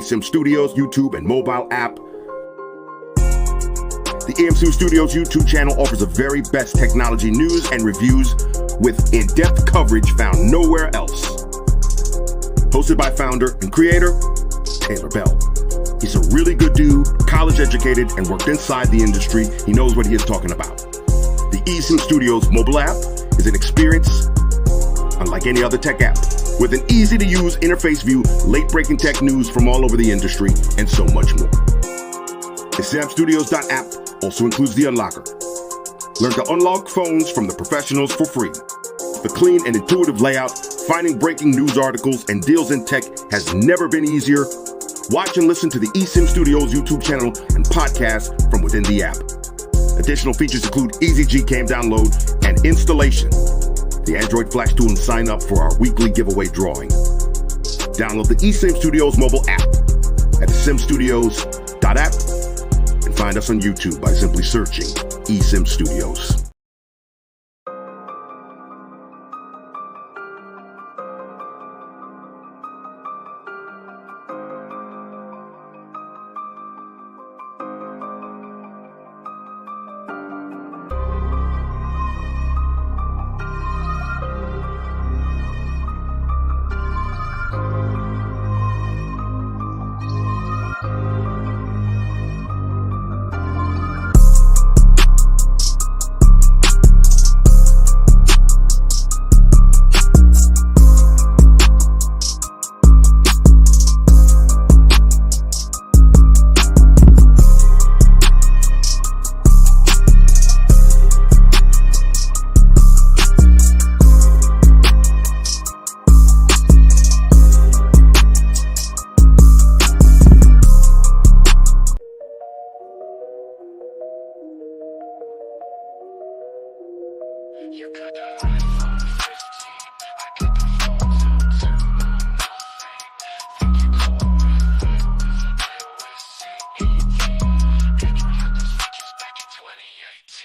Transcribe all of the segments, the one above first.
eSIM Studios YouTube and mobile app. The eSIM Studios YouTube channel offers the very best technology news and reviews with in-depth coverage found nowhere else. Hosted by founder and creator, Taylor Bell. He's a really good dude, college educated, and worked inside the industry. He knows what he is talking about. The eSIM Studios mobile app is an experience unlike any other tech app, with an easy-to-use interface view, late-breaking tech news from all over the industry, and so much more. The eSIMstudios.app also includes the unlocker. Learn to unlock phones from the professionals for free. The clean and intuitive layout, finding breaking news articles and deals in tech has never been easier. Watch and listen to the eSIM Studios YouTube channel and podcast from within the app. Additional features include easy Gcam download and installation, the Android Flash tool, and sign up for our weekly giveaway drawing. Download the eSIM Studios mobile app at eSIMstudios.app and find us on YouTube by simply searching eSIM Studios.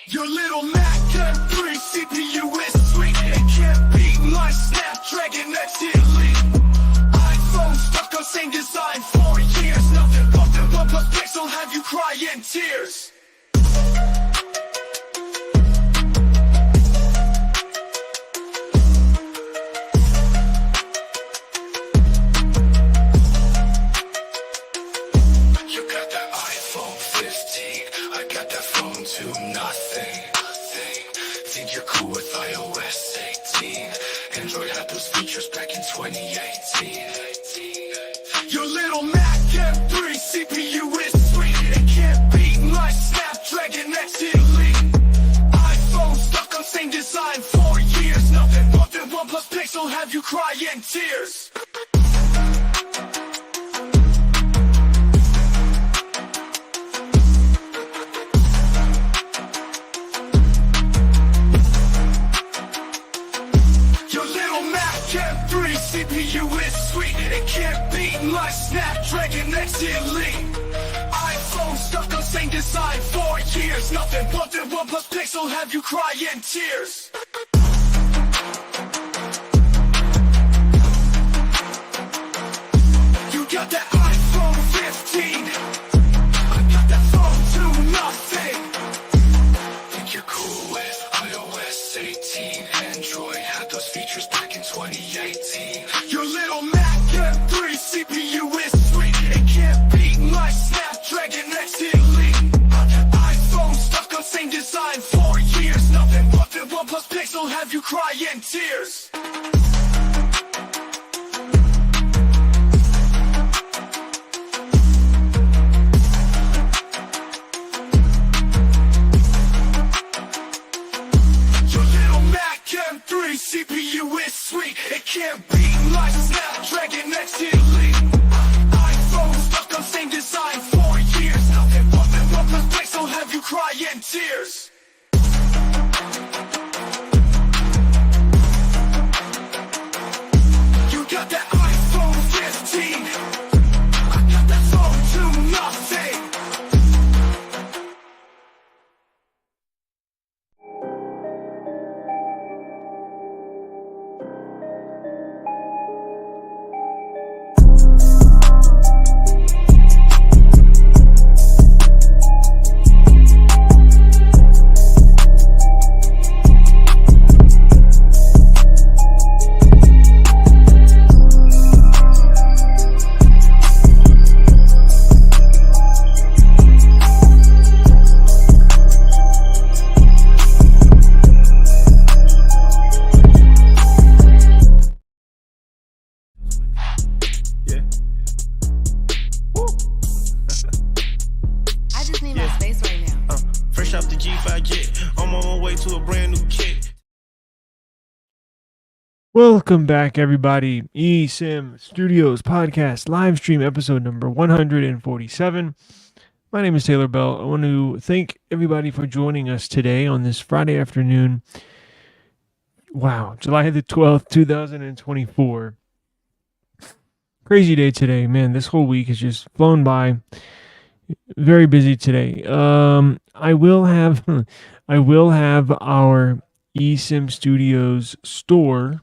Your little Mac M3 CPU is sweet. It can't beat my Snapdragon X Elite. iPhone stuck on same design for years. Nothing but the OnePlus Pixel have you crying tears. You got that iPhone 15, I got that phone to nothing. Think you're cool with iOS 18. Android had those features back in 2018. Your little Mac M3 CPU is sweet. It can't beat my Snapdragon X Elite. iPhone stuck on same design for years. Nothing but the OnePlus Pixel have you crying tears. M3 CPU is sweet. It can't beat my Snapdragon X Elite. iPhone stuck on same design for years. Nothing but the OnePlus Pixel have you crying tears. You got that iPhone 15, I got that phone to nothing. Think you're cool with iOS 18. Android had those features back in 2018. Your little Mac M3 CPU is sweet. It can't beat my Snapdragon X Elite. iPhone stuck on same design for years. Nothing but the OnePlus Pixel have you crying tears. CPU is sweet. It can't beat my Snapdragon X Elite. off the G5 jet. I'm on my way to a brand new kit. Welcome back, everybody. eSIM Studios podcast live stream episode number 147. My name is Taylor Bell. I want to thank everybody for joining us today on this Friday afternoon. Wow, July the 12th, 2024. Crazy day today, man. This whole week has just flown by. Very busy today. I will have our eSIM Studios store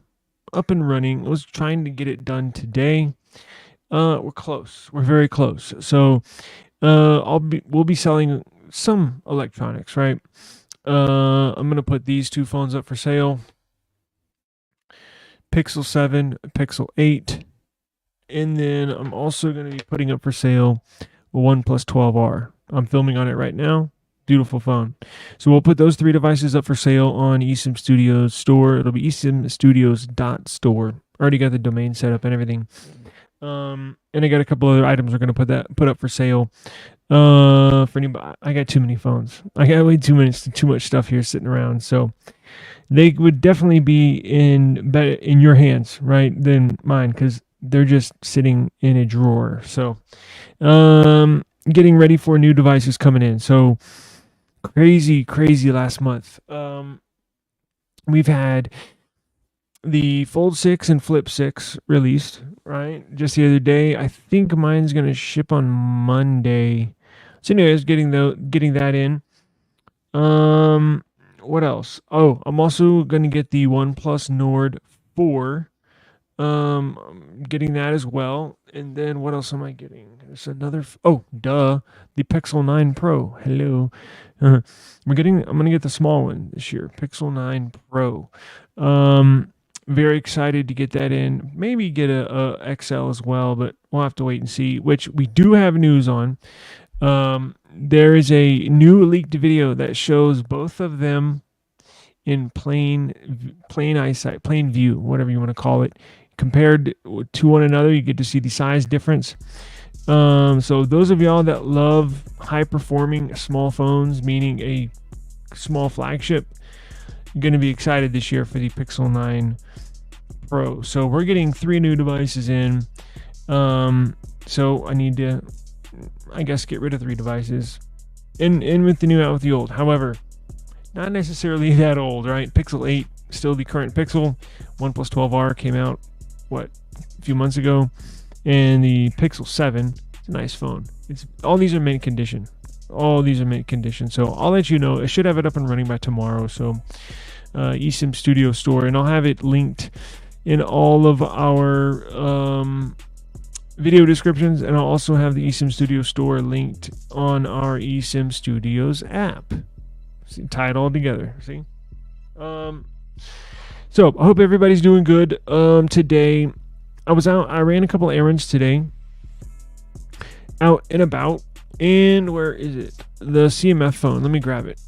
up and running. I was trying to get it done today. We're close. We're very close. So we'll be selling some electronics, right? I'm gonna put these two phones up for sale. Pixel 7, Pixel 8, and then I'm also gonna be putting up for sale a OnePlus 12R. I'm filming on it right now. Beautiful phone. So we'll put those three devices up for sale on eSIM Studios store. It'll be eSIMstudios.store. Already got the domain set up and everything. And I got a couple other items we're gonna put up for sale. For anybody, I got too many phones. I got way too much stuff here sitting around. So they would definitely be in your hands, right, than mine, because they're just sitting in a drawer. So getting ready for new devices coming in. So crazy last month. We've had the Fold 6 and Flip 6 released, right? Just the other day. I think mine's going to ship on Monday. So anyways, getting that in. What else? Oh, I'm also going to get the OnePlus Nord 4. I'm getting that as well. And then what else am I getting? There's another. The Pixel 9 Pro. Hello. I'm gonna get the small one this year, Pixel 9 Pro. Very excited to get that in. Maybe get a XL as well, but we'll have to wait and see. Which we do have news on. There is a new leaked video that shows both of them in plain eyesight, plain view, whatever you want to call it. Compared to one another, you get to see the size difference. So those of y'all that love high-performing small phones, meaning a small flagship, you're going to be excited this year for the Pixel 9 Pro. So we're getting 3 new devices in. So I need to, I guess, get rid of 3 devices. In with the new, out with the old. However, not necessarily that old, right? Pixel 8, still the current Pixel. OnePlus 12R came out, a few months ago. And the Pixel 7, it's a nice phone. All these are mint condition. So I'll let you know. I should have it up and running by tomorrow. So eSIM Studio Store, and I'll have it linked in all of our video descriptions, and I'll also have the eSIM Studio Store linked on our eSIM Studios app. See, tie it all together. See. So I hope everybody's doing good. Today I was out. I ran a couple errands today. Out and about. And where is it? The CMF phone. Let me grab it.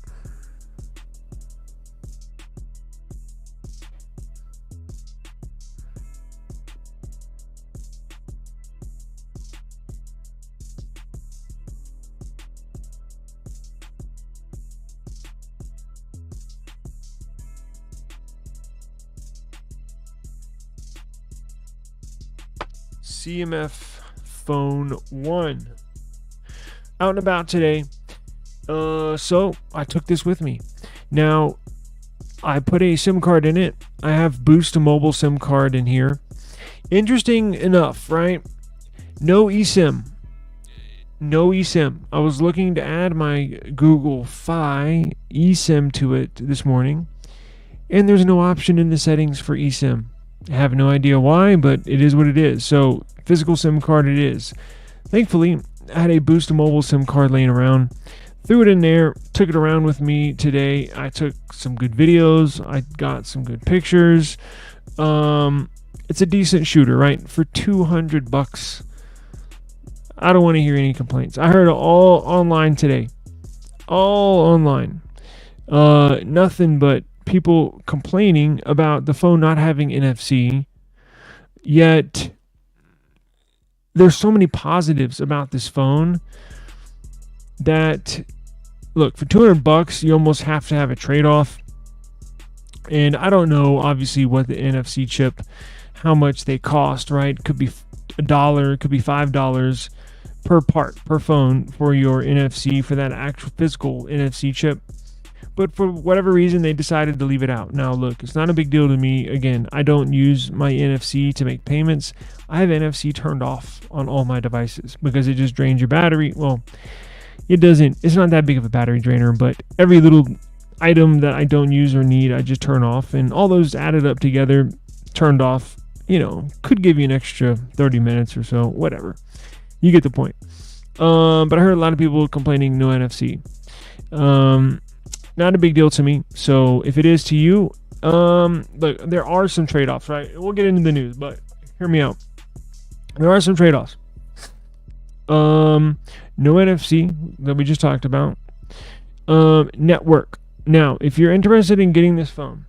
CMF phone 1. Out and about today. So I took this with me. Now, I put a SIM card in it. I have Boost Mobile SIM card in here. Interesting enough, right? No eSIM. I was looking to add my Google Fi eSIM to it this morning, and there's no option in the settings for eSIM. I have no idea why, but it is what it is. So physical SIM card it is. Thankfully, I had a Boost Mobile SIM card laying around. Threw it in there, took it around with me today. I took some good videos. I got some good pictures. It's a decent shooter, right? For $200, I don't want to hear any complaints. I heard it all online today. All online. Nothing but people complaining about the phone not having NFC. Yet there's so many positives about this phone that look, for $200, you almost have to have a trade-off. And I don't know, obviously, what the NFC chip, how much they cost, right? Could be $1, could be $5 per part, per phone for your NFC, for that actual physical NFC chip. But for whatever reason, they decided to leave it out. Now, look, it's not a big deal to me. Again, I don't use my NFC to make payments. I have NFC turned off on all my devices because it just drains your battery. Well, it's not that big of a battery drainer, but every little item that I don't use or need, I just turn off. And all those added up together, turned off, could give you an extra 30 minutes or so, whatever. You get the point. But I heard a lot of people complaining no NFC. Not a big deal to me. So if it is to you, look, there are some trade-offs, right? We'll get into the news, but hear me out. There are some trade-offs. No NFC that we just talked about. Network. Now, if you're interested in getting this phone,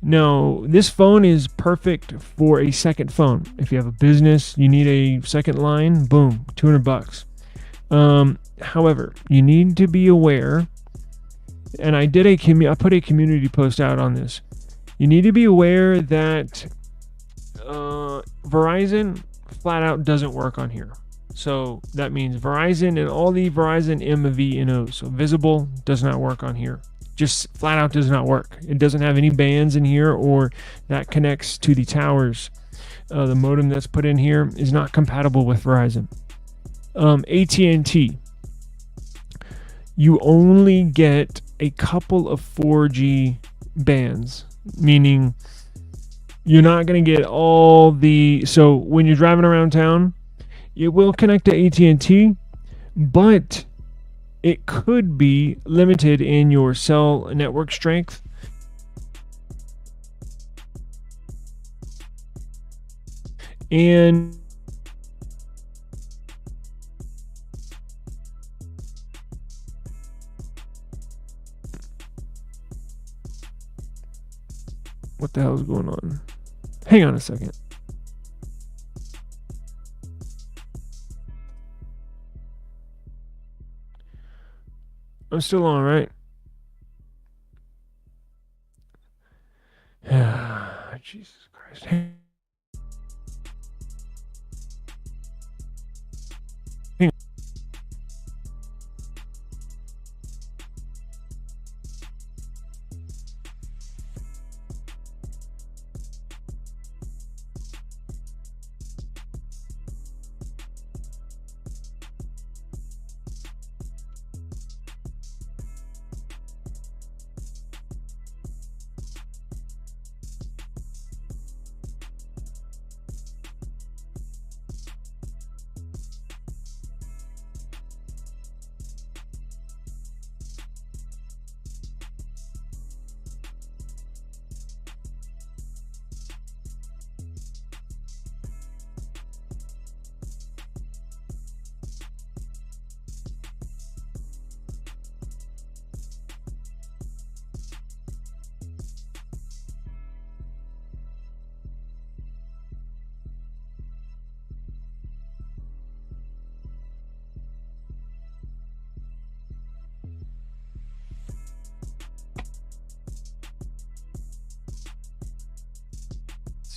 no, this phone is perfect for a second phone. If you have a business, you need a second line, boom, $200. However, you need to be aware, and I put a community post out on this. You need to be aware that Verizon flat out doesn't work on here. So that means Verizon and all the Verizon MVNOs. So Visible does not work on here. Just flat out does not work. It doesn't have any bands in here or that connects to the towers. The modem that's put in here is not compatible with Verizon. AT&T, you only get a couple of 4G bands, meaning you're not going to get all the... So when you're driving around town, it will connect to AT&T, but it could be limited in your cell network strength. And what the hell is going on? Hang on a second. I'm still on, right? Jesus Christ. Hang on.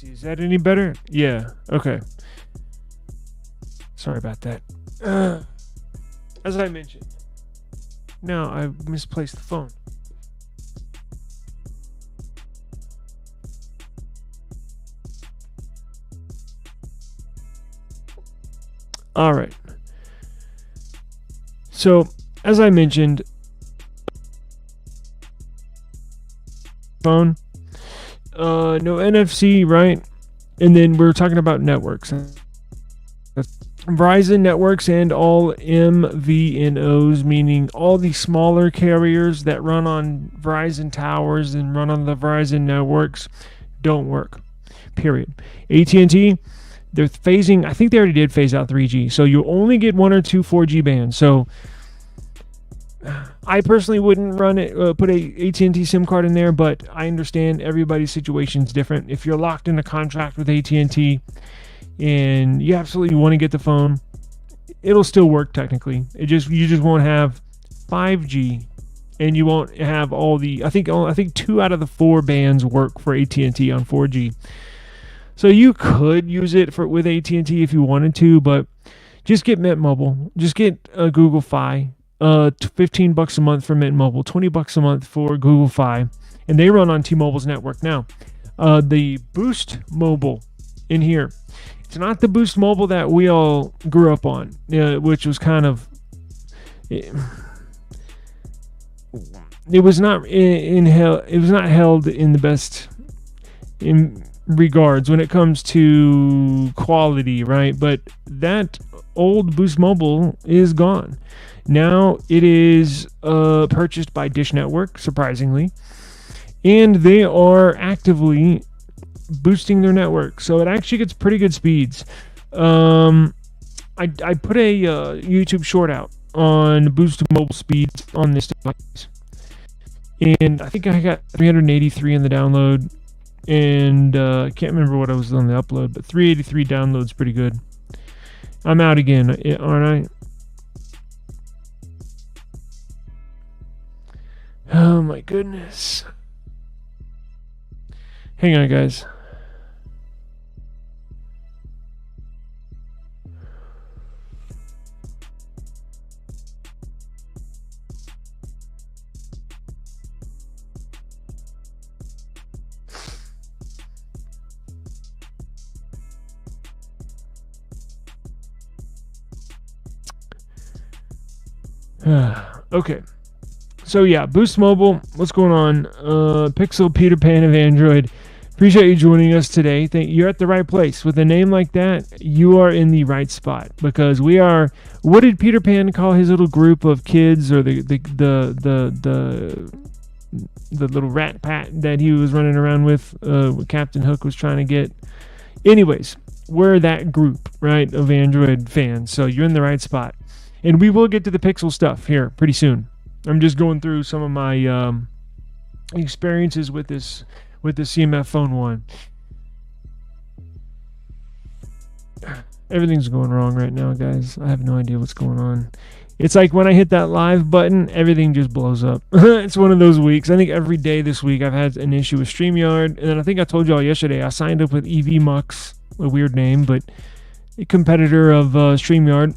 See, is that any better? Yeah. Okay. Sorry about that. As I mentioned, now I misplaced the phone. All right. So, as I mentioned, phone, no NFC, right? And then we're talking about networks. Verizon networks and all MVNOs, meaning all the smaller carriers that run on Verizon towers and run on the Verizon networks, don't work. Period. AT&T, they're phasing, I think they already did phase out 3G. So you only get 1 or 2 4G bands. So I personally wouldn't run it, put a AT&T SIM card in there, but I understand everybody's situation is different. If you're locked in a contract with AT&T and you absolutely want to get the phone, it'll still work technically. You just won't have 5G and you won't have all the. I think 2 out of the 4 bands work for AT&T on 4G. So you could use it with AT&T if you wanted to, but just get Mint Mobile. Just get Google Fi. $15 a month for Mint Mobile, $20 a month for Google Fi, and they run on T-Mobile's network now. The Boost Mobile in here, it's not the Boost Mobile that we all grew up on, which was kind of. It was not it was not held in the best in regards when it comes to quality, right? But that old Boost Mobile is gone. Now it is purchased by Dish Network, surprisingly, and they are actively boosting their network, so it actually gets pretty good speeds. I put a YouTube short out on Boost Mobile speeds on this device, and I think I got 383 in the download, and I can't remember what I was on the upload, but 383 downloads pretty good. I'm out again, aren't I? Oh my goodness. Hang on, guys. Okay. So yeah, Boost Mobile, what's going on? Pixel Peter Pan of Android. Appreciate you joining us today. You're at the right place. With a name like that, you are in the right spot, because we are. What did Peter Pan call his little group of kids, or the little rat pat that he was running around with? Captain Hook was trying to get. Anyways, we're that group, right, of Android fans. So you're in the right spot, and we will get to the Pixel stuff here pretty soon. I'm just going through some of my experiences with the CMF Phone 1. Everything's going wrong right now, guys. I have no idea what's going on. It's like when I hit that live button, everything just blows up. It's one of those weeks. I think every day this week I've had an issue with StreamYard. And then I think I told y'all yesterday I signed up with EVMux, a weird name, but a competitor of StreamYard.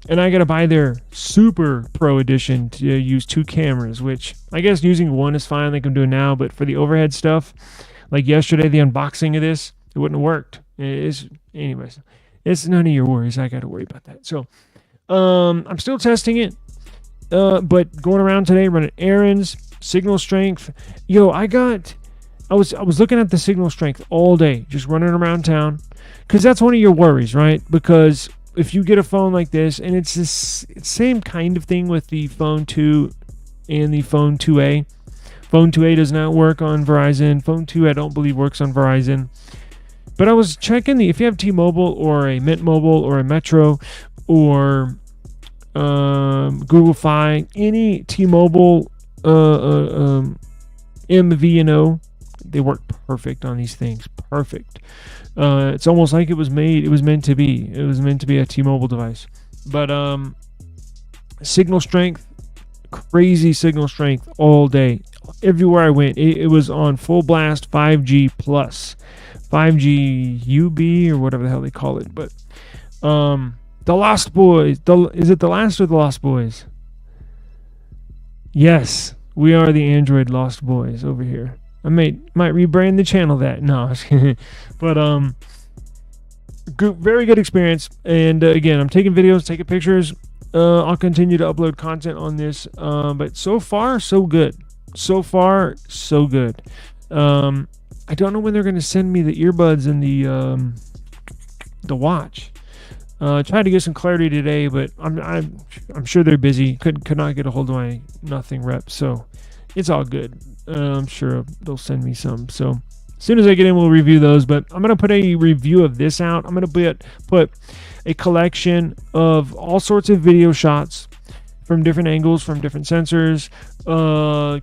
And I got to buy their Super Pro Edition to use 2 cameras, which I guess using one is fine like I'm doing now. But for the overhead stuff, like yesterday, the unboxing of this, it wouldn't have worked. Anyways, it's none of your worries. I got to worry about that. So I'm still testing it. But going around today, running errands, signal strength. I was looking at the signal strength all day, just running around town. Because that's one of your worries, right? Because if you get a phone like this, and it's the same kind of thing with the Phone 2 and the Phone 2A. Phone 2A does not work on Verizon. Phone 2 I don't believe works on Verizon. But I was checking if you have T-Mobile or a Mint Mobile or a Metro or Google Fi, any T-Mobile MVNO, they work perfect on these things. Perfect. It's almost like it was meant to be. It was meant to be a T-Mobile device. But signal strength, crazy signal strength all day. Everywhere I went, it was on full blast 5G plus. 5G UB or whatever the hell they call it. But The Lost Boys. Is it The Last or The Lost Boys? Yes, we are the Android Lost Boys over here. I might rebrand the channel that. No, but very good experience. And again, I'm taking videos, taking pictures. I'll continue to upload content on this. But so far, so good. So far, so good. I don't know when they're going to send me the earbuds and the watch. Tried to get some clarity today, but I'm sure they're busy. Could not get a hold of my Nothing rep, so it's all good. I'm sure they'll send me some. So as soon as I get in, we'll review those. But I'm gonna put a review of this out. I'm gonna put a collection of all sorts of video shots from different angles, from different sensors,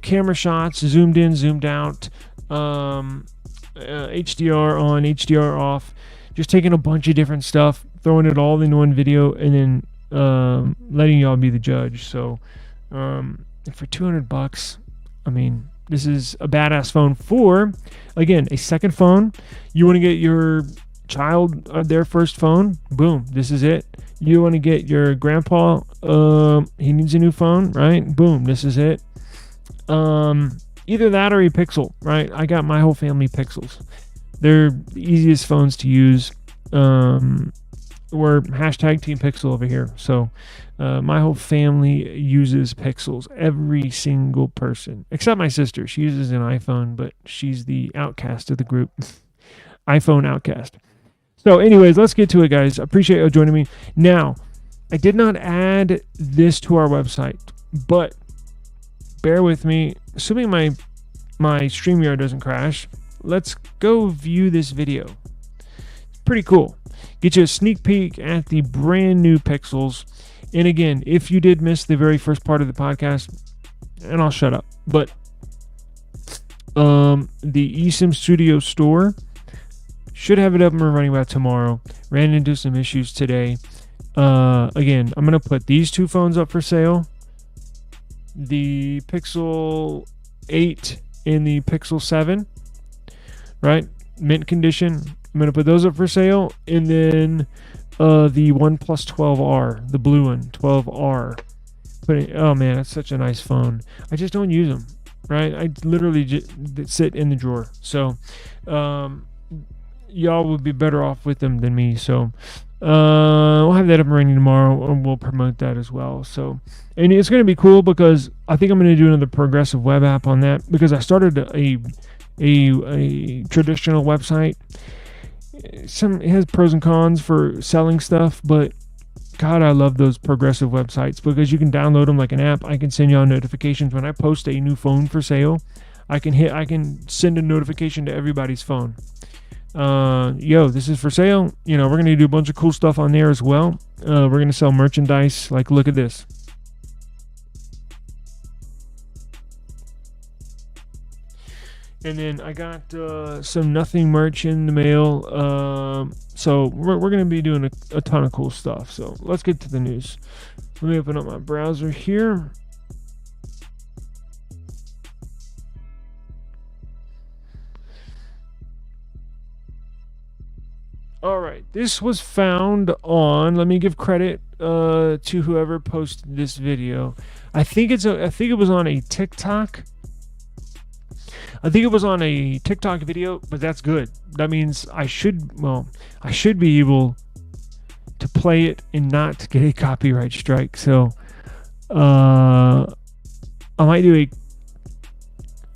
camera shots, zoomed in, zoomed out, HDR on, HDR off. Just taking a bunch of different stuff, throwing it all into one video, and then letting y'all be the judge. So And for $200, I mean, this is a badass phone for, again, a second phone. You want to get your child their first phone? Boom, this is it. You want to get your grandpa, he needs a new phone, right? Boom, this is it. Either that or a Pixel, right? I got my whole family Pixels. They're the easiest phones to use. We're hashtag Team Pixel over here. So my whole family uses Pixels. Every single person, except my sister. She uses an iPhone, but she's the outcast of the group. iPhone outcast. So anyways, let's get to it, guys. I appreciate you joining me. Now, I did not add this to our website, but bear with me. Assuming my StreamYard doesn't crash, let's go view this video. It's pretty cool. Get you a sneak peek at the brand new Pixels. And again, if you did miss the very first part of the podcast, and I'll shut up, but the eSIM Studio store should have it up and running by tomorrow. Ran into some issues today. Again, I'm going to put these two phones up for sale. The Pixel 8 and the Pixel 7, right? Mint condition. I'm going to put those up for sale. And then the OnePlus 12R, the blue one, 12R. Oh man, that's such a nice phone. I just don't use them, right? I literally just sit in the drawer. So y'all would be better off with them than me. So we'll have that up and running tomorrow, and we'll promote that as well. So, and it's going to be cool because I think I'm going to do another progressive web app on that, because I started a traditional website. It has pros and cons for selling stuff, but God, I love those progressive websites because you can download them like an app. I can send you all notifications when I post a new phone for sale. I can send a notification to everybody's phone. Yo, this is for sale. You know, we're going to do a bunch of cool stuff on there as well. We're going to sell merchandise. Like, look at this. And then I got some nothing merch in the mail. So we're going to be doing a ton of cool stuff. So let's get to the news. Let me open up my browser here. All right, this was found on. Let me give credit to whoever posted this video. I think it was on a TikTok. I think it was on a TikTok video, but that's good. That means I should be able to play it and not get a copyright strike. So I might do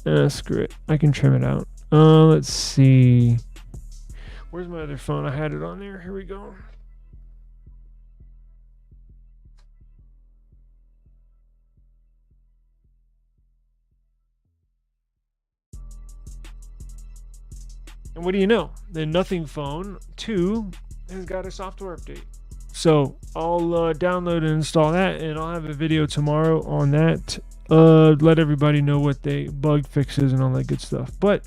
a screw it. I can trim it out. Let's see. Where's my other phone? I had it on there. Here we go. And what do you know? The Nothing Phone 2 has got a software update. So I'll download and install that, and I'll have a video tomorrow on that. Let everybody know what they bug fixes and all that good stuff. But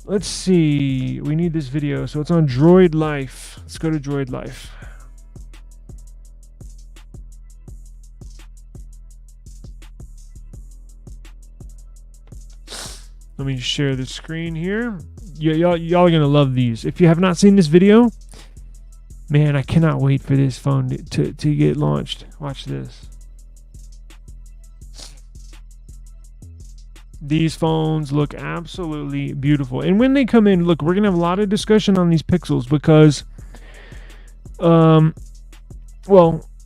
let's see. We need this video. So it's on Droid Life. Let's go to Droid Life. Let me share the screen here. Y'all are going to love these. If you have not seen this video, man, I cannot wait for this phone to get launched. Watch this. These phones look absolutely beautiful. And when they come in, look, we're going to have a lot of discussion on these Pixels because,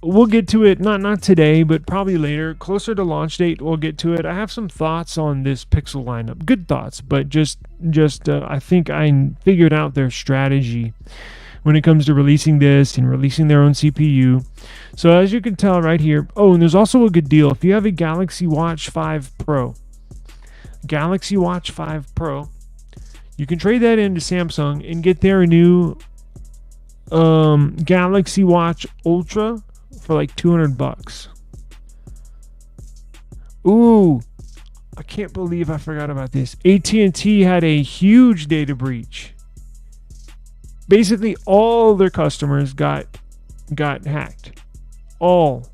we'll get to it, not today, but probably later, closer to launch date, we'll get to it. I have some thoughts on this Pixel lineup. Good thoughts, but just I think I figured out their strategy when it comes to releasing this and releasing their own CPU. So as you can tell right here, and there's also a good deal. If you have a Galaxy Watch 5 Pro, you can trade that into Samsung and get their new Galaxy Watch Ultra for like $200. Ooh, I can't believe I forgot about this. AT&T had a huge data breach. Basically, all their customers got hacked. All.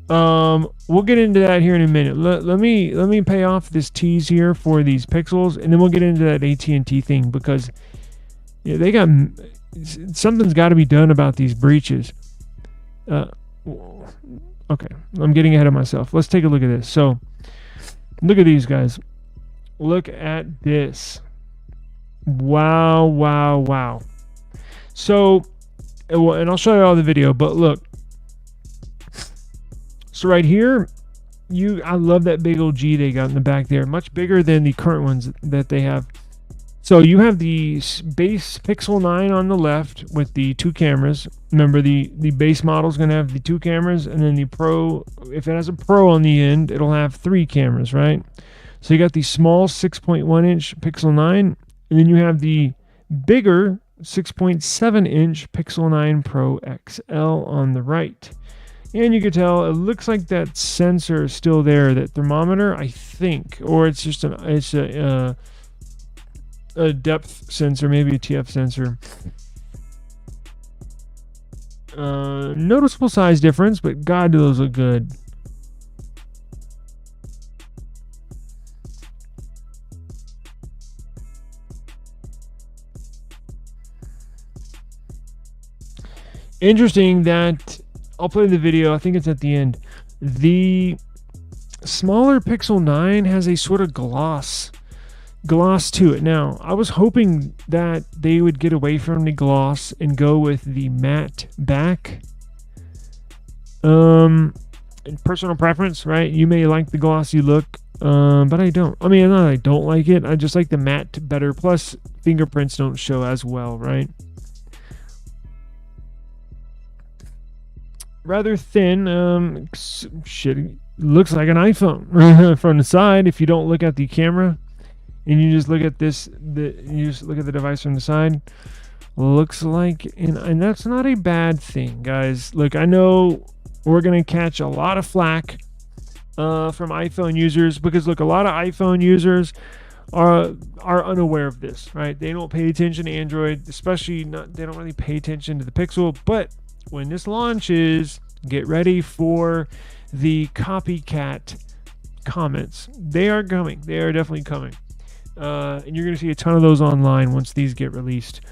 We'll get into that here in a minute. Let me pay off this tease here for these pixels, and then we'll get into that AT&T thing, because they got something's got to be done about these breaches. Okay, I'm getting ahead of myself. Let's take a look at this. So, look at these guys. Look at this. Wow, wow, wow. So, and I'll show you all the video, but look. So right here, I love that big old G they got in the back there. Much bigger than the current ones that they have. So you have the base Pixel 9 on the left with the 2 cameras. Remember, the base model is going to have the 2 cameras, and then the Pro, if it has a Pro on the end, it'll have 3 cameras, right? So you got the small 6.1-inch Pixel 9, and then you have the bigger 6.7-inch Pixel 9 Pro XL on the right. And you can tell it looks like that sensor is still there, that thermometer, I think, or it's just a depth sensor, maybe a TF sensor. Noticeable size difference, but God, do those look good. Interesting that I'll play the video. I think it's at the end. The smaller Pixel 9 has a sort of gloss to it. Now, I was hoping that they would get away from the gloss and go with the matte back. Personal preference, right? You may like the glossy look, but I don't. I mean, not that I don't like it. I just like the matte better. Plus, fingerprints don't show as well, right? Rather thin. Shit, looks like an iPhone from the side if you don't look at the camera. And you just look at this, you just look at the device from the side. Looks like, and that's not a bad thing, guys. Look, I know we're gonna catch a lot of flack from iPhone users, because look, a lot of iPhone users are unaware of this, right? They don't pay attention to Android, especially not. They don't really pay attention to the Pixel. But when this launches, get ready for the copycat comments. They are coming. They are definitely coming. And you're going to see a ton of those online once these get released.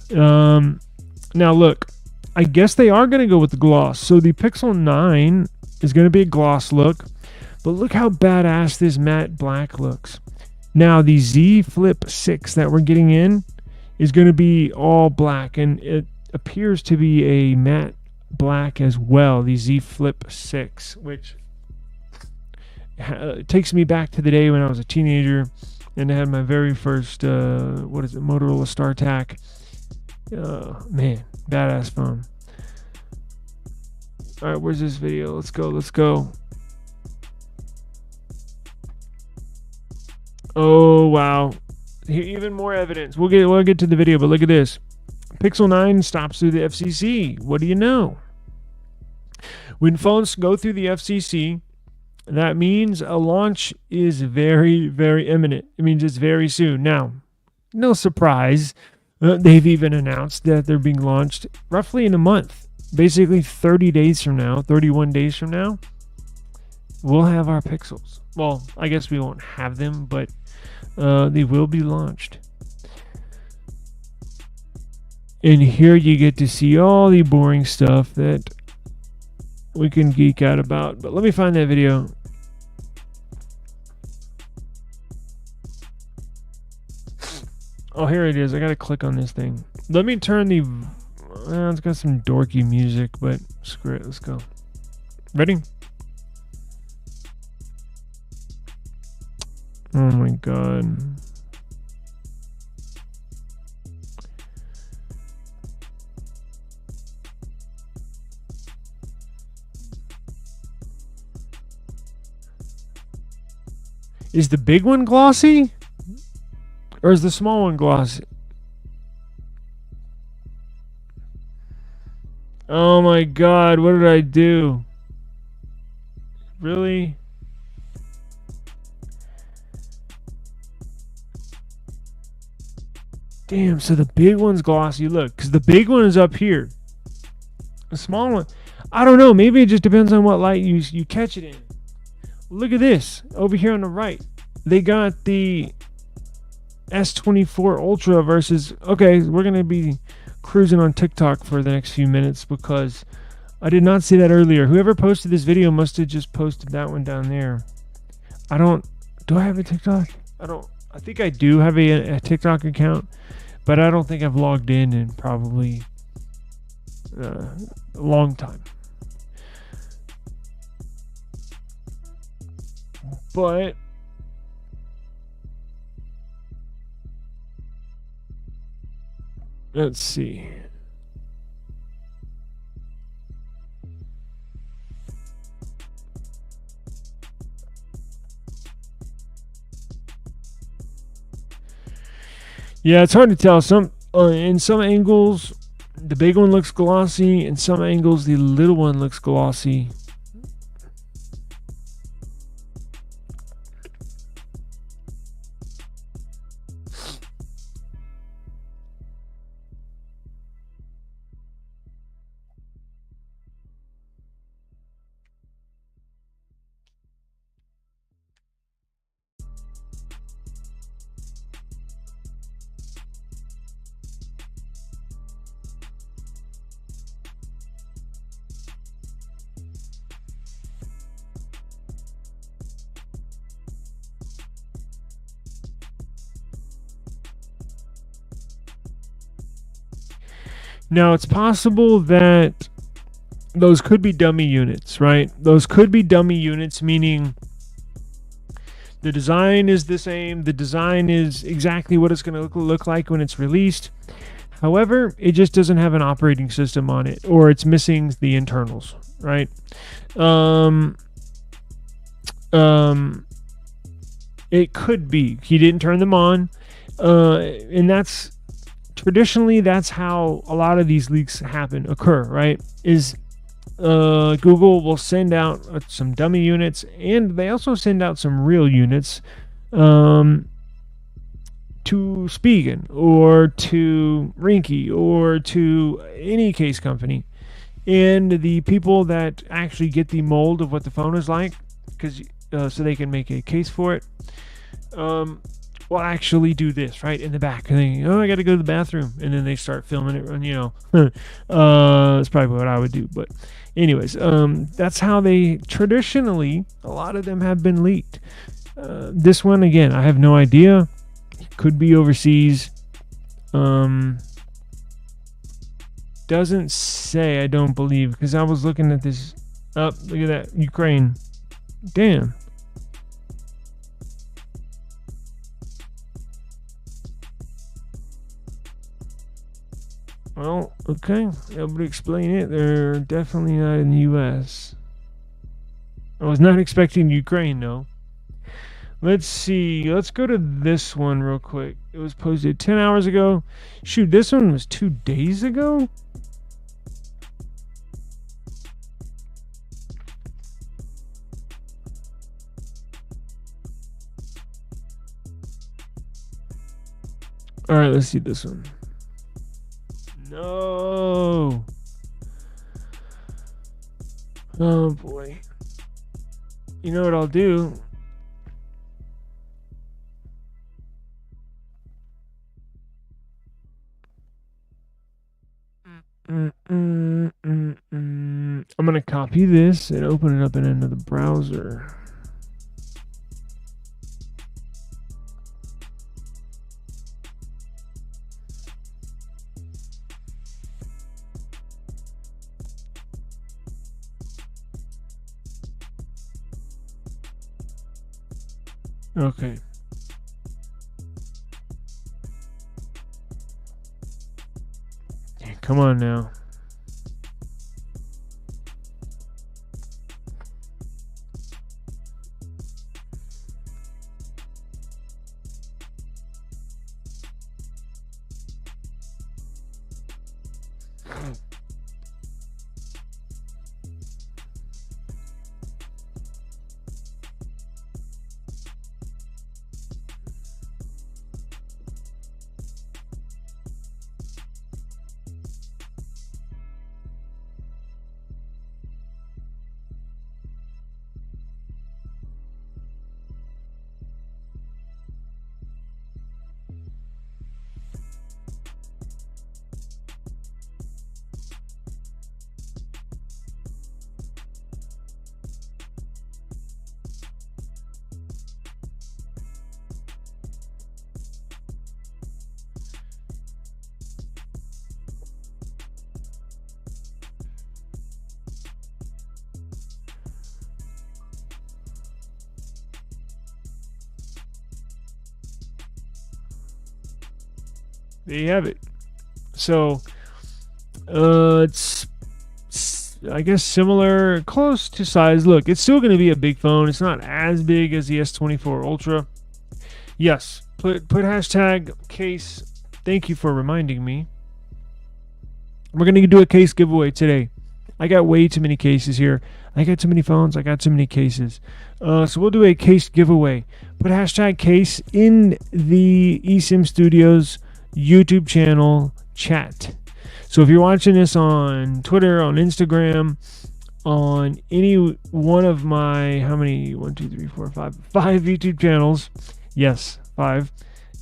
Now, look, I guess they are going to go with the gloss. So the Pixel 9 is going to be a gloss look, but look how badass this matte black looks. Now, the Z Flip 6 that we're getting in is going to be all black, and it appears to be a matte black as well, the Z Flip 6, which takes me back to the day when I was a teenager and I had my very first, Motorola StarTAC. Man, badass phone. All right, where's this video? Let's go. Oh, wow. Even more evidence. We'll get to the video, but look at this. Pixel 9 stops through the FCC. What do you know? When phones go through the FCC, that means a launch is very, very imminent. It means it's very soon. Now, no surprise, they've even announced that they're being launched roughly in a month. Basically 30 days from now, 31 days from now, we'll have our Pixels. Well, I guess we won't have them, but they will be launched. And here you get to see all the boring stuff that we can geek out about. But let me find that video. Oh, here it is. I gotta click on this thing. Let me turn the... it's got some dorky music, but screw it. Let's go. Ready? Oh my god. Is the big one glossy? Or is the small one glossy? Oh my god, what did I do? Really? Damn, so the big one's glossy. Look, because the big one is up here. The small one... I don't know. Maybe it just depends on what light you catch it in. Look at this over here on the right. They got the S24 Ultra versus. Okay, we're gonna be cruising on TikTok for the next few minutes because I did not see that earlier. Whoever posted this video must have just posted that one down there. I don't. Do I have a TikTok? I don't. I think I do have a TikTok account, but I don't think I've logged in probably a long time. But let's see. Yeah, it's hard to tell. In some angles, the big one looks glossy. In some angles, the little one looks glossy. Now, it's possible that those could be dummy units, right? Those could be dummy units, meaning the design is the same. The design is exactly what it's going to look like when it's released. However, it just doesn't have an operating system on it, or it's missing the internals, right? It could be he didn't turn them on, and that's traditionally that's how a lot of these leaks occur, right? Is Google will send out some dummy units, and they also send out some real units to Spigen or to Rinky or to any case company. And the people that actually get the mold of what the phone is like, because so they can make a case for it, will actually do this right in the back. And they, I got to go to the bathroom, and then they start filming it. And that's probably what I would do. But anyways, that's how they traditionally. A lot of them have been leaked. This one again, I have no idea. Could be overseas. Doesn't say, I don't believe, because I was looking at this. Look at that, Ukraine. Damn. Well, okay. Able to explain it. They're definitely not in the U.S. I was not expecting Ukraine, though. Let's see. Let's go to this one real quick. It was posted 10 hours ago. Shoot, this one was 2 days ago? Alright, let's see this one. No. Oh, boy. You know what I'll do? I'm going to copy this and open it up in another browser. Okay. Come on now. there you have it. So it's I guess similar, close to size. Look, it's still going to be a big phone. It's not as big as the S24 Ultra. Yes, put hashtag case. Thank you for reminding me. We're going to do a case giveaway today. I got way too many cases here. I got too many phones. I got too many cases. So we'll do a case giveaway. Put hashtag case in the eSIM Studios YouTube channel chat. So if you're watching this on Twitter, on Instagram, on any one of my, how many, 1, 2, 3, 4, 5 YouTube channels, yes, 5,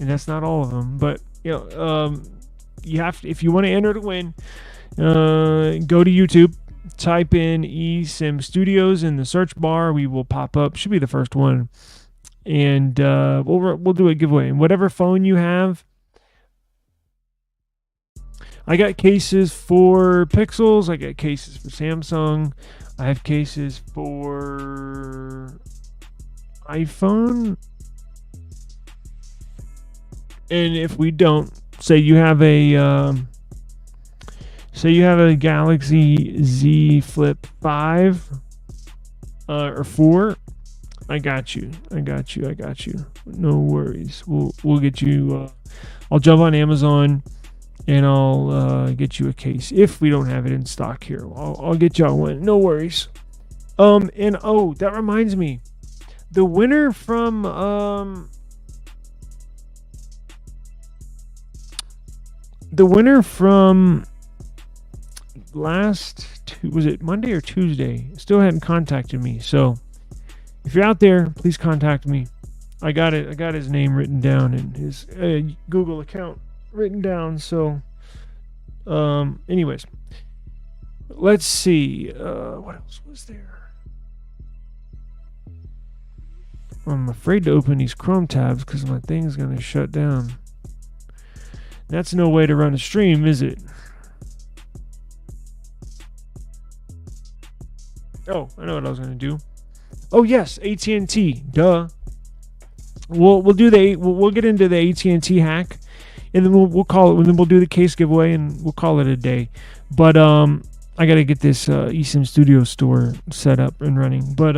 and that's not all of them, but you have to, if you want to enter to win, go to YouTube, type in eSIM Studios in the search bar. We will pop up, should be the first one, and we'll do a giveaway. And whatever phone you have, I got cases for Pixels. I got cases for Samsung. I have cases for iPhone. And if we don't, say you have a Galaxy Z Flip 5 or 4, I got you. No worries. We'll get you. I'll jump on Amazon. And I'll get you a case if we don't have it in stock here. I'll get y'all one. No worries. And oh, that reminds me, the winner from was it Monday or Tuesday? Still hadn't contacted me. So if you're out there, please contact me. I got it. I got his name written down in his Google account written down. So anyways, let's see, what else was there? I'm afraid to open these Chrome tabs because my thing's gonna shut down. That's no way to run a stream, is it? Oh, I know what I was gonna do. Oh yes, AT&T, duh. We'll get into the AT&T hack, and then we'll call it. And then we'll do the case giveaway, and we'll call it a day. But I gotta get this eSIM Studio store set up and running. But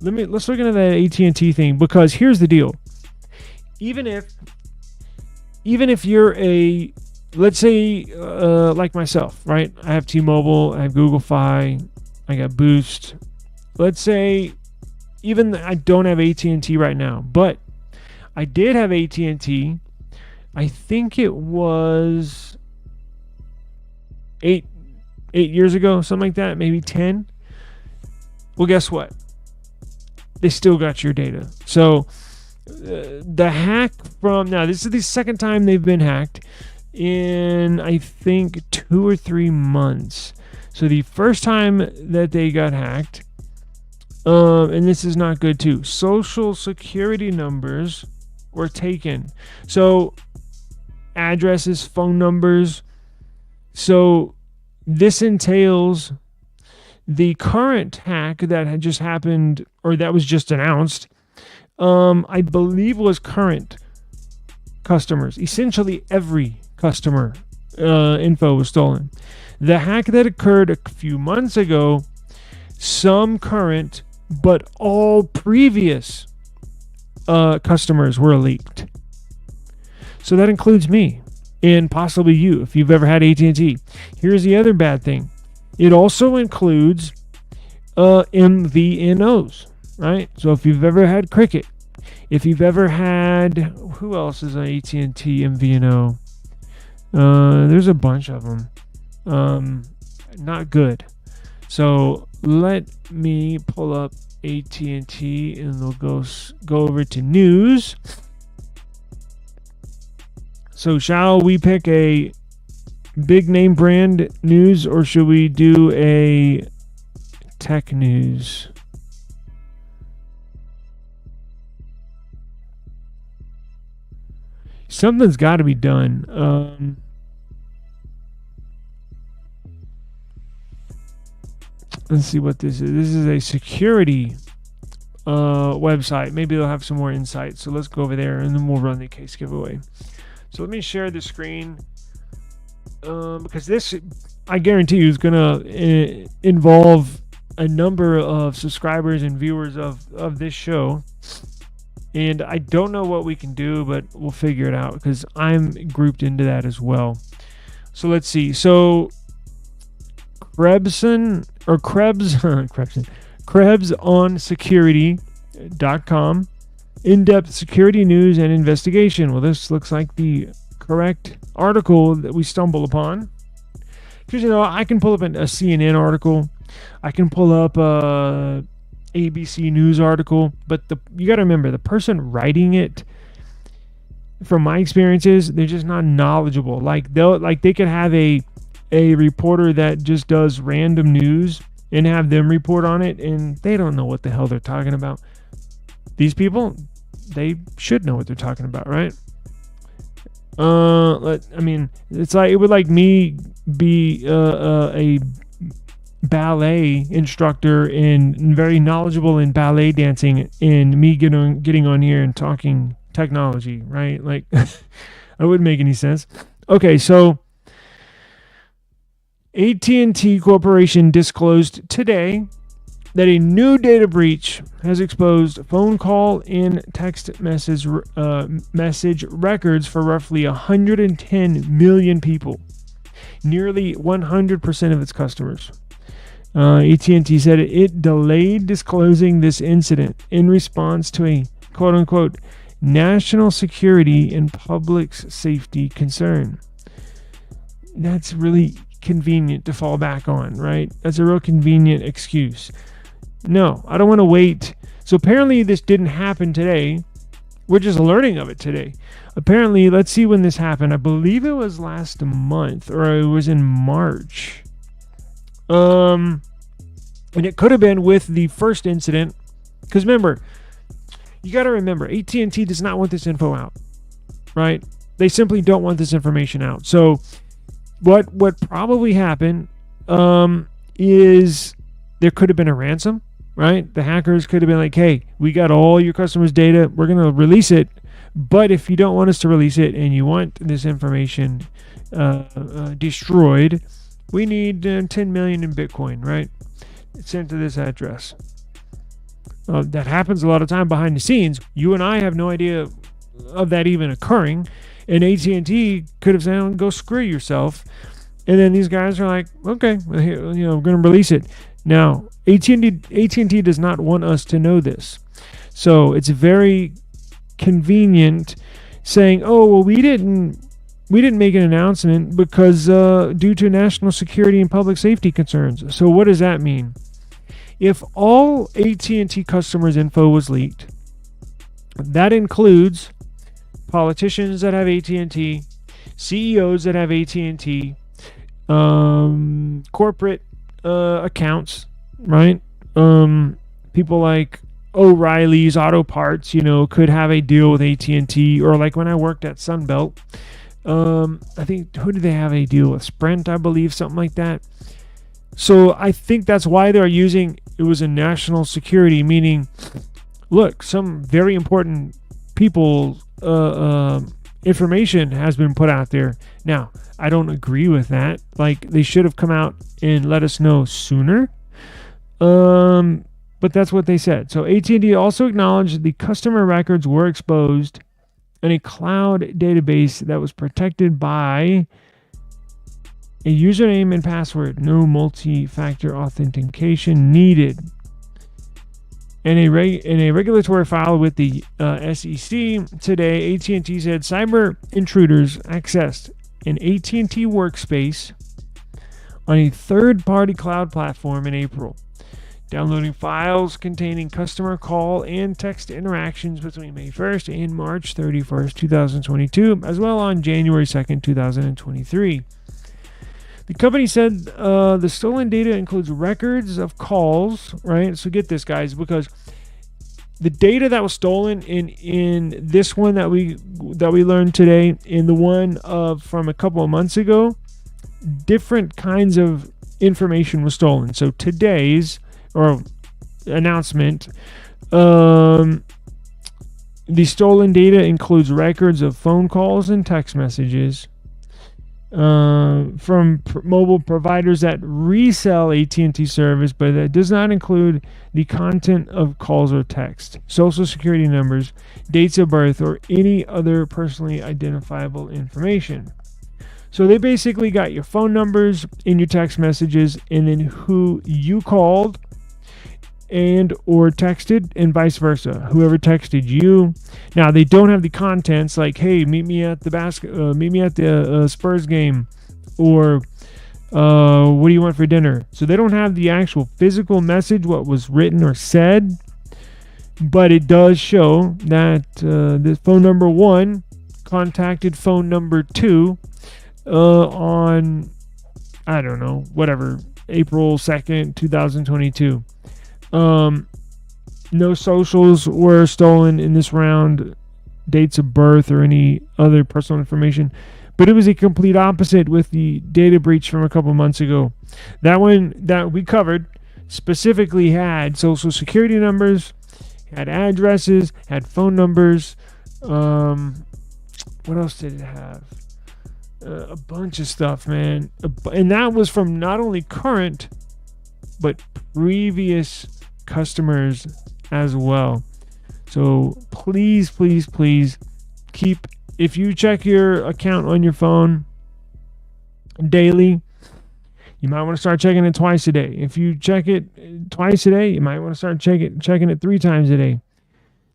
let's look into that AT&T thing, because here's the deal. Even if you're a, let's say like myself, right? I have T-Mobile, I have Google Fi, I got Boost. Let's say even I don't have AT&T right now, but I did have AT&T. I think it was 8 years ago, something like that, maybe 10. Well, guess what? They still got your data. So the hack now, this is the second time they've been hacked in, I think, 2 or 3 months. So the first time that they got hacked, and this is not good too, social security numbers were taken. So addresses, phone numbers. So this entails the current hack that had just happened, or that was just announced, I believe was current customers. Essentially every customer info was stolen. The hack that occurred a few months ago, some current, but all previous customers were leaked. So that includes me and possibly you if you've ever had AT&T. Here's the other bad thing. It also includes MVNOs, right? So if you've ever had Cricket, if you've ever had, who else is an AT&T MVNO? There's a bunch of them. Not good. So let me pull up AT&T and we'll go over to news. So shall we pick a big name brand news, or should we do a tech news? Something's got to be done. Let's see what this is. This is a security website. Maybe they'll have some more insight. So let's go over there and then we'll run the case giveaway. So let me share the screen, because this, I guarantee you, is going to involve a number of subscribers and viewers of this show. And I don't know what we can do, but we'll figure it out because I'm grouped into that as well. So let's see. So Krebs on security.com. In-depth security news and investigation. Well, this looks like the correct article that we stumble upon. Because, I can pull up a CNN article. I can pull up a ABC News article. But you got to remember, the person writing it, from my experiences, they're just not knowledgeable. They could have a reporter that just does random news and have them report on it, and they don't know what the hell they're talking about. These people, they should know what they're talking about, right? It's like, it would like me be a ballet instructor and very knowledgeable in ballet dancing, and me getting on here and talking technology, right? Like, that wouldn't make any sense. Okay, so AT&T Corporation disclosed today that a new data breach has exposed phone call and text message records for roughly 110 million people, nearly 100% of its customers. AT&T said it delayed disclosing this incident in response to a quote-unquote national security and public safety concern. That's really convenient to fall back on, right? That's a real convenient excuse. No, I don't want to wait. So apparently this didn't happen today. We're just learning of it today. Apparently, let's see when this happened. I believe it was last month, or it was in March. And it could have been with the first incident. Because remember, you got to remember, AT&T does not want this info out, right? They simply don't want this information out. So what probably happened is there could have been a ransom, right? The hackers could have been like, hey, we got all your customers' data. We're going to release it. But if you don't want us to release it and you want this information destroyed, we need 10 million in Bitcoin, right? It's sent to this address. That happens a lot of time behind the scenes. You and I have no idea of that even occurring. And AT&T could have said, go screw yourself. And then these guys are like, okay, well, here, we're going to release it. Now, AT&T does not want us to know this. So it's very convenient saying, oh, well, we didn't make an announcement because due to national security and public safety concerns. So what does that mean? If all AT&T customers' info was leaked, that includes politicians that have AT&T, CEOs that have AT&T, corporate accounts, right? People like O'Reilly's Auto Parts, could have a deal with AT&T, or like when I worked at Sunbelt, I think, who did they have a deal with? Sprint, I believe, something like that. So I think that's why they're using, it was a national security, meaning, look, some very important people information has been put out there. Now, I don't agree with that. Like, they should have come out and let us know sooner. But that's what they said. So AT&T also acknowledged the customer records were exposed in a cloud database that was protected by a username and password. No multi-factor authentication needed. In a regulatory file with the SEC today, AT&T said cyber intruders accessed an AT&T workspace on a third-party cloud platform in April, downloading files containing customer call and text interactions between May 1st and March 31st, 2022, as well on January 2nd, 2023. The company said the stolen data includes records of calls, right? So get this, guys, because the data that was stolen in this one that we learned today, in the one from a couple of months ago, different kinds of information was stolen. So today's announcement, The stolen data includes records of phone calls and text messages from mobile providers that resell AT&T service, but that does not include the content of calls or text, social security numbers, dates of birth, or any other personally identifiable information. So they basically got your phone numbers in your text messages, and then who you called and or texted, and vice versa. Whoever texted you. Now they don't have the contents like, "Hey, meet me at the Spurs game," or "What do you want for dinner?" So they don't have the actual physical message, what was written or said, but it does show that the phone number 1 contacted phone number 2 on, I don't know, whatever, April 2nd, 2022. No socials were stolen in this round, dates of birth or any other personal information, but it was a complete opposite with the data breach from a couple months ago. That one that we covered specifically had social security numbers, had addresses, had phone numbers. What else did it have? A bunch of stuff, man. And that was from not only current, but previous customers as well. So please keep, if you check your account on your phone daily, you might want to start checking it twice a day. If you check it twice a day, you might want to start checking it 3 times a day.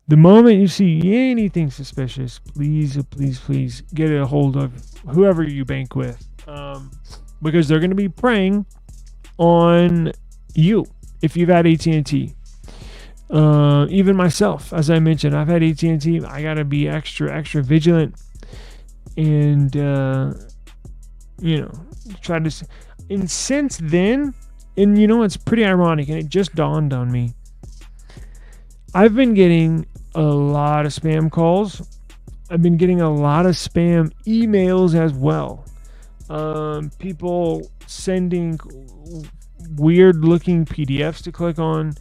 The moment you see anything suspicious, please get a hold of whoever you bank with, because they're going to be preying on you if you've had AT&T. Even myself, as I mentioned, I've had AT&T. I gotta be extra vigilant, and try to. And since then, and it's pretty ironic, and it just dawned on me. I've been getting a lot of spam calls. I've been getting a lot of spam emails as well. People sending weird looking PDFs to click on.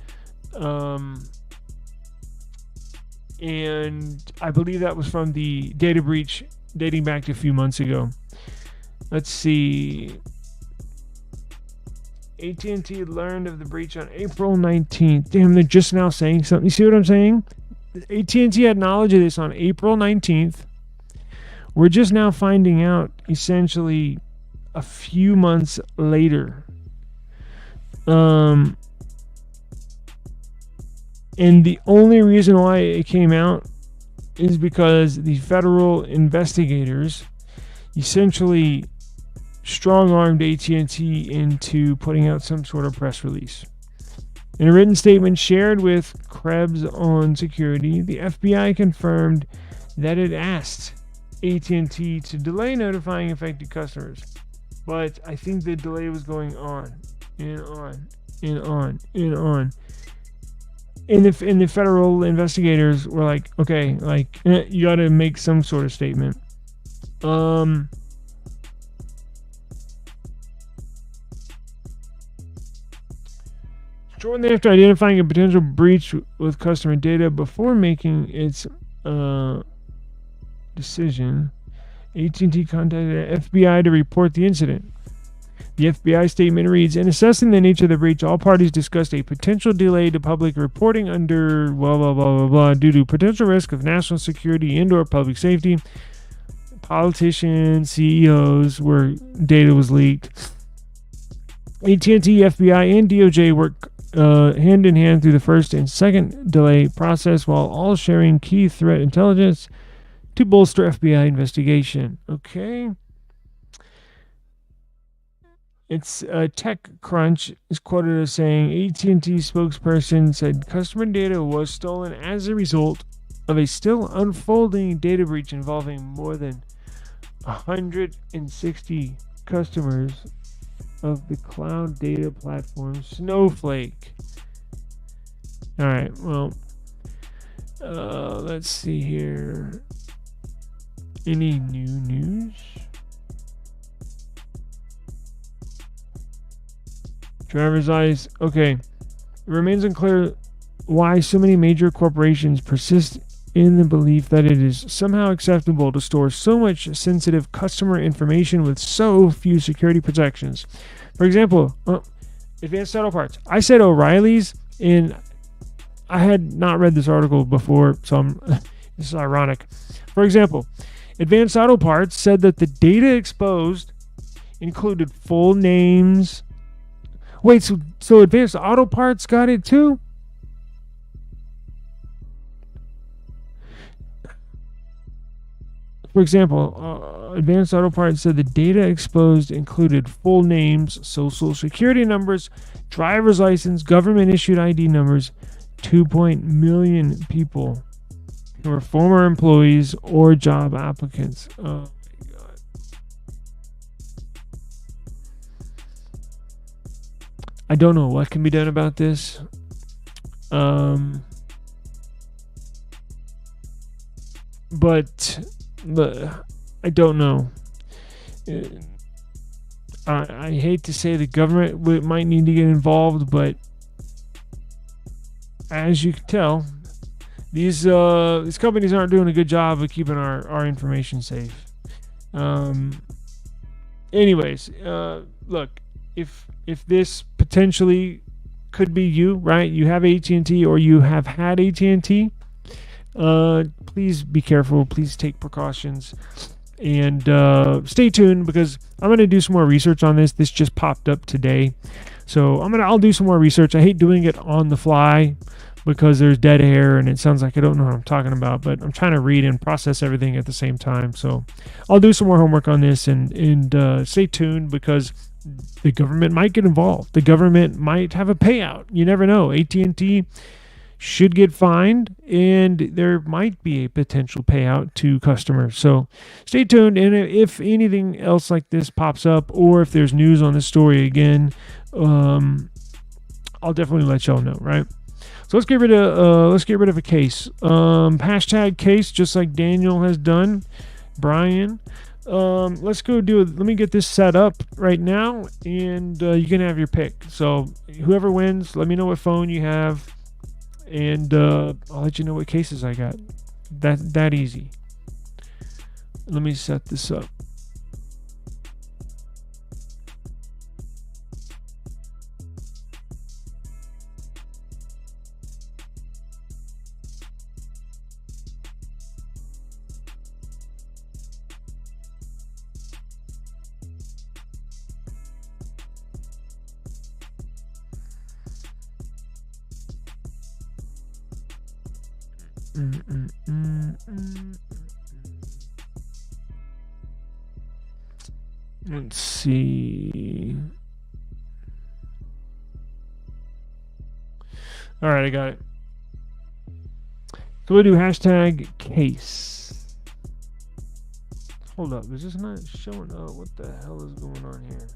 And I believe that was from the data breach dating back to a few months ago. Let's see. AT&T learned of the breach on April 19th. Damn, they're just now saying something. You see what I'm saying? AT&T had knowledge of this on April 19th. We're just now finding out, essentially, a few months later. And the only reason why it came out is because the federal investigators essentially strong-armed AT&T into putting out some sort of press release. In a written statement shared with Krebs on security, the FBI confirmed that it asked AT&T to delay notifying affected customers. But I think the delay was going on and on and on and on. And the federal investigators were like, okay, like, you got to make some sort of statement. Shortly after identifying a potential breach with customer data before making its decision, AT&T contacted the FBI to report the incident. The FBI statement reads, in assessing the nature of the breach, all parties discussed a potential delay to public reporting under blah, blah, blah, blah, blah, due to potential risk of national security and or public safety. Politicians, CEOs, where data was leaked. AT&T, FBI, and DOJ worked hand in hand through the first and second delay process while all sharing key threat intelligence to bolster FBI investigation. Okay. It's TechCrunch is quoted as saying AT&T spokesperson said customer data was stolen as a result of a still unfolding data breach involving more than 160 customers of the cloud data platform Snowflake. All right, well, let's see here. Any new news? Driver's eyes. Okay. It remains unclear why so many major corporations persist in the belief that it is somehow acceptable to store so much sensitive customer information with so few security protections. For example, Advanced Auto Parts. I said O'Reilly's, and I had not read this article before, so this is ironic. For example, Advanced Auto Parts said that the data exposed included full names. Wait, so Advanced Auto Parts got it too? For example, Advanced Auto Parts said the data exposed included full names, social security numbers, driver's license, government issued ID numbers, 2 million people who were former employees or job applicants. Oh my God. I don't know what can be done about this. But I don't know. I hate to say the government might need to get involved, but as you can tell, these companies aren't doing a good job of keeping our information safe. Anyways, look, if this potentially could be you, right? You have AT&T or you have had AT&T. Please be careful. Please take precautions, and stay tuned because I'm gonna do some more research on this. This just popped up today, so I'll do some more research. I hate doing it on the fly because there's dead air and it sounds like I don't know what I'm talking about, but I'm trying to read and process everything at the same time. So I'll do some more homework on this and stay tuned because the government might get involved. The government might have a payout. You never know. AT&T should get fined, and there might be a potential payout to customers. So stay tuned, and if anything else like this pops up, or if there's news on this story again, I'll definitely let y'all know. Right? So let's get rid of a case. Hashtag case, just like Daniel has done. Brian. Let's go let me get this set up right now, and you can have your pick. So whoever wins, let me know what phone you have, and I'll let you know what cases I got. That easy. Let me set this up. Let's see. All right, I got it. So we'll do hashtag case. Hold up, is this not showing up? What the hell is going on here?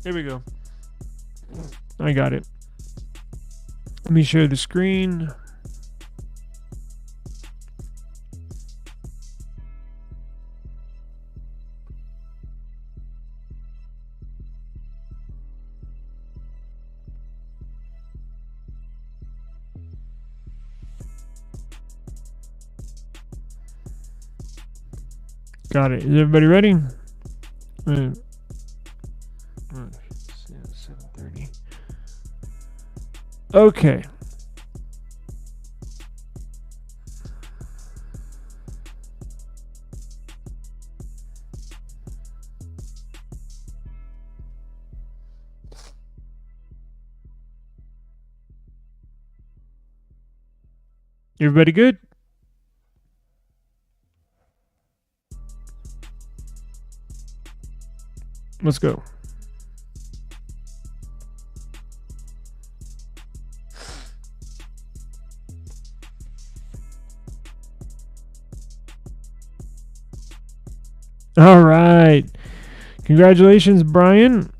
Here we go. I got it. Let me share the screen. Got it. Is everybody ready? 7:30. Okay. Everybody good? Let's go. All right. Congratulations, Brian.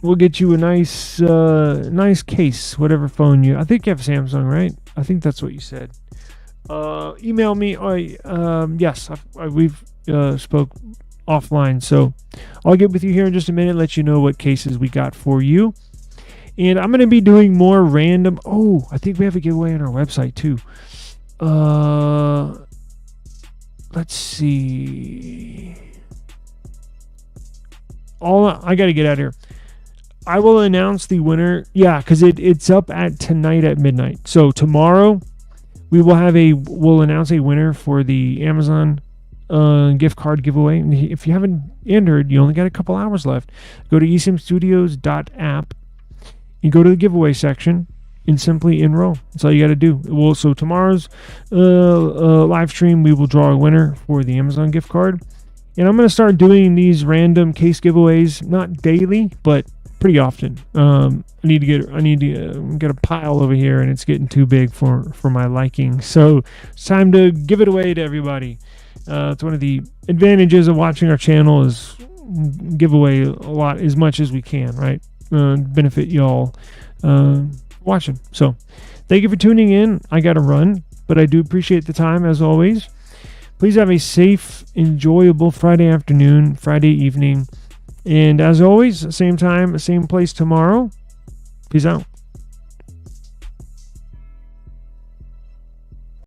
We'll get you a nice case, whatever phone you. I think you have Samsung, right? I think that's what you said. Email me. Yes, we've spoke offline, so I'll get with you here in just a minute. Let you know what cases we got for you, and I'm gonna be doing more random. Oh, I think we have a giveaway on our website too. Let's see. I got to get out of here. I will announce the winner. Yeah, because it's up at tonight at midnight. So tomorrow we'll announce a winner for the Amazon gift card giveaway. And if you haven't entered, you only got a couple hours left. Go to eSIMstudios.app. You go to the giveaway section and simply enroll. That's all you got to do. So tomorrow's live stream, we will draw a winner for the Amazon gift card. And I'm going to start doing these random case giveaways, not daily, but pretty often. I need to get a pile over here, and it's getting too big for my liking. So it's time to give it away to everybody. It's one of the advantages of watching our channel is give away a lot, as much as we can, right? Benefit y'all watching. So thank you for tuning in. I got to run, but I do appreciate the time as always. Please have a safe, enjoyable Friday afternoon, Friday evening. And as always, same time, same place tomorrow. Peace out.